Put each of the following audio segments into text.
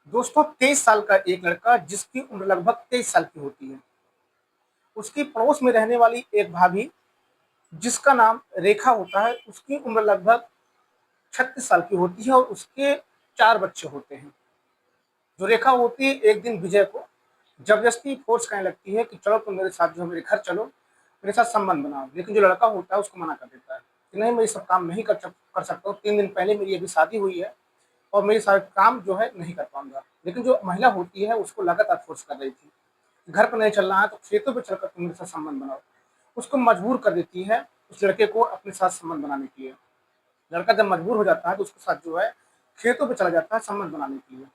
दोस्तों 23 साल का एक लड़का जिसकी उम्र लगभग 23 साल की होती है, उसकी पड़ोस में रहने वाली एक भाभी जिसका नाम रेखा होता है, उसकी उम्र लगभग 36 साल की होती है और उसके 4 बच्चे होते हैं। जो रेखा होती है एक दिन विजय को ज़बरदस्ती फ़ोर्स करने लगती है कि चलो तुम मेरे साथ जो मेरे घर चलो, मेरे साथ संबंध बनाओ। लेकिन जो लड़का होता है उसको मना कर देता है कि नहीं मैं ये सब काम नहीं कर सकता हूँ, 3 दिन पहले मेरी अभी शादी हुई है और मैं ये सारे काम जो है नहीं कर पाऊँगा। लेकिन जो महिला होती है उसको लगातार फ़ोर्स कर रही थी। घर पे नहीं चलना है तो खेतों पे चलकर तुम मेरे साथ संबंध बनाओ। उसको मजबूर कर देती है उस लड़के को अपने साथ संबंध बनाने के लिए। लड़का जब मजबूर हो जाता है तो उसके साथ जो है खेतों पे चला जाता है संबंध बनाने के लिए।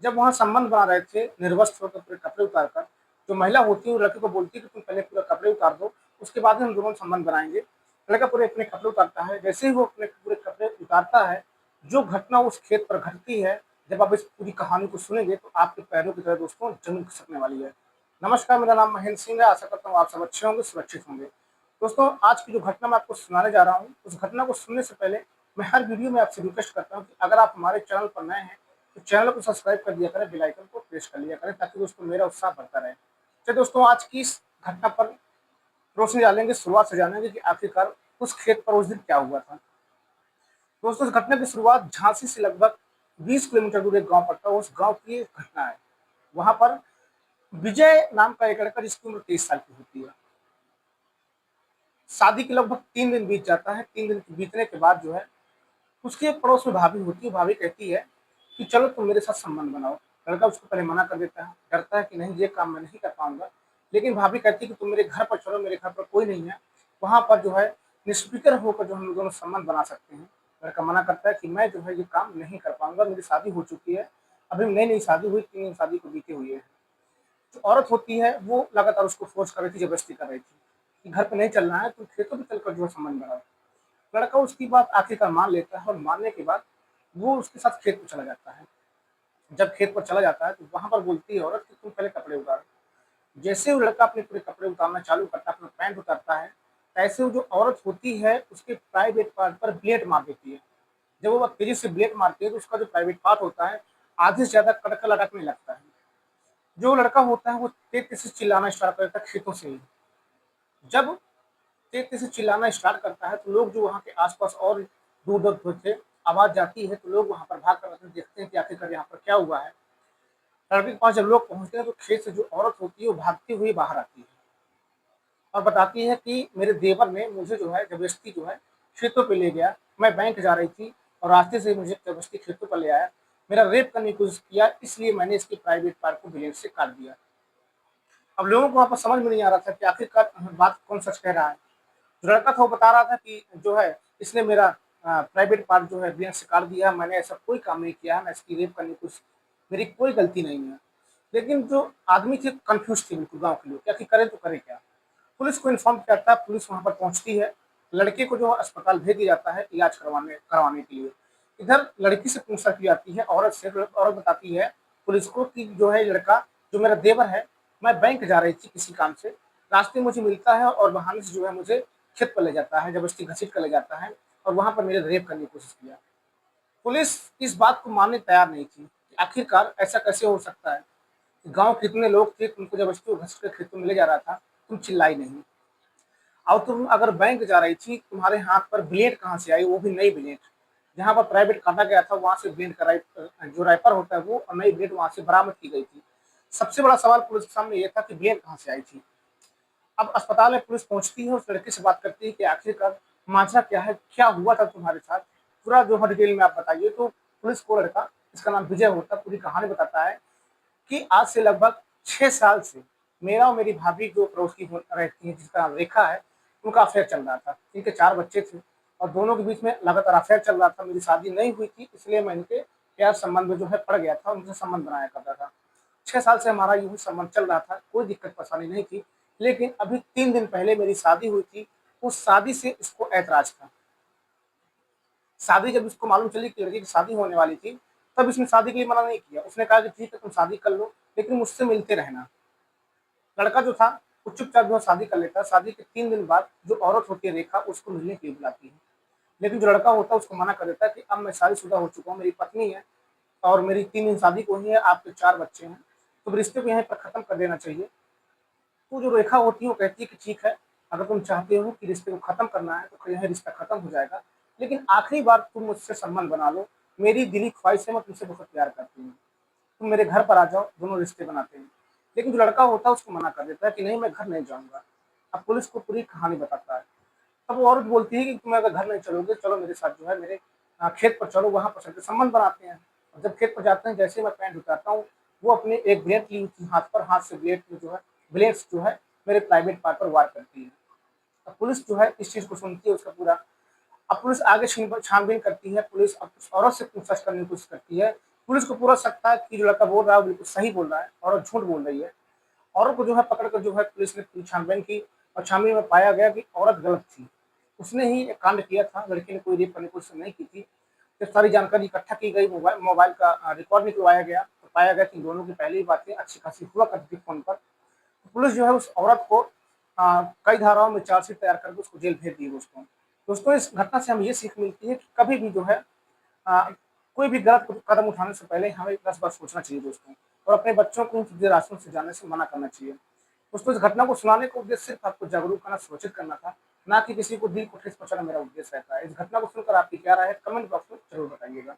जब वहाँ संबंध बना रहे थे निर्वस्त्र होकर पूरे कपड़े उतार कर, जो महिला होती है वो लड़के को बोलती है कि तुम पहले पूरे कपड़े उतार दो, उसके बाद में हम दोनों संबंध बनाएँगे। लड़का पूरे अपने कपड़े उतारता है, जैसे ही वो अपने पूरे कपड़े उतारता है, जो घटना उस खेत पर घटती है, जब आप इस पूरी कहानी को सुनेंगे तो आपके पैरों की तरह दोस्तों ज़मीन खिसकने वाली है। नमस्कार, मेरा नाम महेंद्र सिंह है, आशा करता हूँ आप सब अच्छे होंगे, सुरक्षित होंगे। दोस्तों, आज की जो घटना मैं आपको सुनाने जा रहा हूँ, उस घटना को सुनने से पहले मैं हर वीडियो में आपसे रिक्वेस्ट करता हूँ कि अगर आप हमारे चैनल पर नए हैं, तो चैनल को सब्सक्राइब कर दिया करें, बेल आइकन को प्रेस कर लिया करें ताकि दोस्तों मेरा उत्साह बढ़ता रहे। चलिए दोस्तों, आज की इस घटना पर रोशनी डालेंगे, शुरुआत से जानेंगे कि आखिरकार उस खेत पर उस दिन क्या हुआ था। दोस्तों, इस घटना की शुरुआत झांसी से लगभग 20 किलोमीटर दूर एक गाँव पड़ता है, उस गाँव की ये घटना है। वहाँ पर विजय नाम का एक लड़का जिसकी उम्र 23 साल की होती है। शादी के लगभग 3 दिन बीत जाता है, 3 दिन बीतने के बाद जो है उसके पड़ोस में भाभी होती है, भाभी कहती है कि चलो तुम मेरे साथ संबंध बनाओ। लड़का उसको पहले मना कर देता है, डरता है कि नहीं ये काम मैं नहीं कर पाऊँगा। लेकिन भाभी कहती है कि तुम मेरे घर पर चलो, मेरे घर पर कोई नहीं है। वहाँ पर जो है निष्फ़िक्र होकर जो हम लोग दोनों संबंध बना सकते हैं। लड़का मना करता है कि मैं जो है ये काम नहीं कर पाऊँगा, मेरी शादी हो चुकी है। अभी नई-नई शादी हुई, 3 दिन शादी को बीते हुए हैं। जो औरत होती है वो लगातार उसको फ़ोर्स कर रही थी, ज़बरदस्ती कर रही थी कि घर पे नहीं चलना है, तुम खेतों पे चलकर जो है संबंध बनाओ। लड़का उसकी बात आखिरकार मान लेता है और मानने के बाद वो उसके साथ खेत पे चला जाता है। जब खेत पर चला जाता है तो वहाँ पर बोलती है औरत कि तुम पहले कपड़े उतारो। जैसे वो लड़का अपने पूरे कपड़े उतारना चालू करता है, अपना पैंट उतारता है, ऐसे वो जो औरत होती है उसके प्राइवेट पार्ट पर ब्लेड मार देती है। जब वो तेज़ी से ब्लेड मारती है तो उसका जो प्राइवेट पार्ट होता है आधे से ज़्यादा कटकर लटकने लगता है। जो लड़का होता है वो तेज़ से चिल्लाना स्टार्ट कर देता है खेतों से ही। जब तेज़ से चिल्लाना स्टार्ट करता है तो लोग जो वहाँ के आस-पास और दूर-दूर थे, आवाज़ जाती है तो लोग वहाँ पर भाग कर आते हैं, देखते हैं कि आखिरकार यहाँ पर क्या हुआ है। लड़के के पास जब लोग पहुँचते हैं तो खेत से जो औरत होती है वो भागती हुई बाहर आती है और बताती है कि मेरे देवर ने मुझे जो है ज़बरदस्ती जो है खेतों पे ले गया। मैं बैंक जा रही थी और रास्ते से मुझे ज़बरदस्ती खेतों पर ले आया। मेरा रेप करने की कोशिश किया, इसलिए मैंने इसके प्राइवेट पार्ट को ब्लेड से काट दिया। अब लोगों को वहाँ पर समझ में नहीं आ रहा था कि आखिरकार बात कौन सच कह रहा है। जो लड़का था वो बता रहा था कि जो है इसने मेरा प्राइवेट पार्ट जो है ब्लेड से काट दिया, मैंने ऐसा कोई काम नहीं किया है, मैं इसकी रेप करने की कोशिश, मेरी कोई गलती नहीं है। लेकिन जो आदमी थे कन्फ्यूज़ थे बिल्कुल गाँव के लोग कि आखिर करें तो करें क्या? पुलिस को इन्फॉर्म करता है, पुलिस वहाँ पर पहुँचती है, लड़के को जो है अस्पताल भेज दिया जाता है इलाज करवाने करवाने के लिए। इधर लड़की से पूछताछ की जाती है, औरत से, औरत बताती है पुलिस को कि जो है लड़का जो मेरा देवर है, मैं बैंक जा रही थी किसी काम से, रास्ते में मुझे मिलता है और बहाने से जो है मुझे खेत पर ले जाता है, ज़बरदस्ती घसीट कर ले जाता है और वहाँ पर मेरे रेप करने की कोशिश किया। पुलिस इस बात को मानने तैयार नहीं थी कि आखिरकार ऐसा कैसे हो सकता है? गाँव के कितने लोग थे, तुमको ज़बरदस्ती वो घसीट कर खेतों में ले जा रहा था, तुम चिल्लाई नहीं। और तुम अगर बैंक जा रही थी, तुम्हारे हाथ पर ब्लेड कहाँ से आई, वो भी नई ब्लेड। जहाँ पर प्राइवेट काटा गया था, वहाँ से ब्लेड का जो रैपर होता है वो और नई ब्लेड वहाँ से बरामद की गई थी। सबसे बड़ा सवाल पुलिस के सामने ये था कि ब्लेड कहाँ से आई थी? अब अस्पताल में पुलिस पहुँचती है, उस लड़के से बात करती है कि आखिरकार माजरा क्या है? क्या हुआ था तुम्हारे साथ? पूरा जो है डिटेल में आप बताइए। तो पुलिस को लड़का, जिसका नाम विजय होता है, पूरी कहानी बताता है कि आज से लगभग 6 साल से मेरा और मेरी भाभी जो पड़ोस की रहती है जिसका नाम रेखा है, उनका अफ़ेयर चल रहा था। इनके 4 बच्चे थे और दोनों के बीच में लगातार अफ़ेयर चल रहा था। मेरी शादी नहीं हुई थी इसलिए मैं इनके प्यार संबंध में जो है पड़ गया था, उनसे संबंध बनाया करता था। 6 साल से हमारा यूँ ही संबंध चल रहा था, कोई दिक्कत परेशानी नहीं थी। लेकिन अभी 3 दिन पहले मेरी शादी हुई थी, उस शादी से इसको ऐतराज़ था। शादी जब इसको मालूम चली कि लड़की की शादी होने वाली थी, तब इसने शादी के लिए मना नहीं किया। उसने कहा कि ठीक है तुम शादी कर लो, लेकिन मुझसे मिलते रहना। लड़का जो था वो चुपचाप जो है शादी कर लेता है। शादी के 3 दिन बाद जो औरत होती है रेखा उसको मिलने के लिए बुलाती है। लेकिन जो लड़का होता है उसको मना कर देता है कि अब मैं शादीशुदा हो चुका हूँ, मेरी पत्नी है, और मेरी 3 दिन शादी को हुई है, आपके 4 बच्चे हैं, तो रिश्ते को यहीं पर खत्म कर देना चाहिए। तो जो रेखा होती है वो कहती है कि ठीक है, अगर तुम चाहते हो कि रिश्ते को खत्म करना है तो यह रिश्ता खत्म हो जाएगा, लेकिन आखिरी बार तुम मुझसे संबंध बना लो, मेरी दिली ख्वाहिश है, मैं तुमसे बहुत प्यार करती हूँ, तुम मेरे घर पर आ जाओ, दोनों रिश्ते बनाते हैं। लेकिन जो लड़का होता है उसको मना कर देता है कि नहीं, मैं घर नहीं जाऊँगा। अब पुलिस को पूरी कहानी बताता है। तब वो औरत बोलती है कि तुम अगर घर नहीं चलोगे, चलो मेरे साथ जो है मेरे खेत पर चलो, वहाँ पर चलके संबंध बनाते हैं। और जब खेत पर जाते हैं, जैसे ही मैं पैंट उतारता हूँ, वो अपने एक ब्लेड ली थी हाथ पर, हाथ से ब्लेड में जो है ब्लेड्स जो है मेरे प्राइवेट पार्ट पर वार करती है। अब पुलिस जो है इस चीज़ को सुनती है, उसका पूरा अब पुलिस आगे छानबीन करती है, पुलिस अब उस औरत से पूछताछ करने की कोशिश करती है। पुलिस को पूरा शक था कि जो लड़का बोल रहा है वो बिल्कुल सही बोल रहा है, औरत झूठ बोल रही है। औरत को जो है पकड़ कर जो है पुलिस ने पूरी छानबीन की और छानबीन में पाया गया कि औरत गलत थी। उसने ही ये कांड किया था, लड़की ने कोई रेप करने की कोशिश नहीं की थी। जब सारी जानकारी इकट्ठा की गई, मोबाइल मोबाइल का रिकॉर्ड निकलवाया गया, तो पाया गया कि इन दोनों की पहले ही बातें अच्छी खासी हुआ करती थी फ़ोन पर। तो पुलिस जो है उस औरत को कई धाराओं में चार्जशीट तैयार करके उसको जेल भेज दी दोस्तों। दोस्तों, इस घटना से हमें ये सीख मिलती है कि कभी भी जो है अ, कोई भी गलत कदम उठाने से पहले हमें 10 बार सोचना चाहिए दोस्तों, और अपने बच्चों को इन सीधे रास्तों से जाने से मना करना चाहिए। दोस्तों, इस घटना को सुनाने का उद्देश्य सिर्फ आपको जागरूक करना, सूचित करना था, ना कि किसी को दिल को ठेस पहुँचाना मेरा उद्देश्य रहता है। इस घटना को सुनकर आपकी क्या राय है? कमेंट बॉक्स में ज़रूर बताइएगा।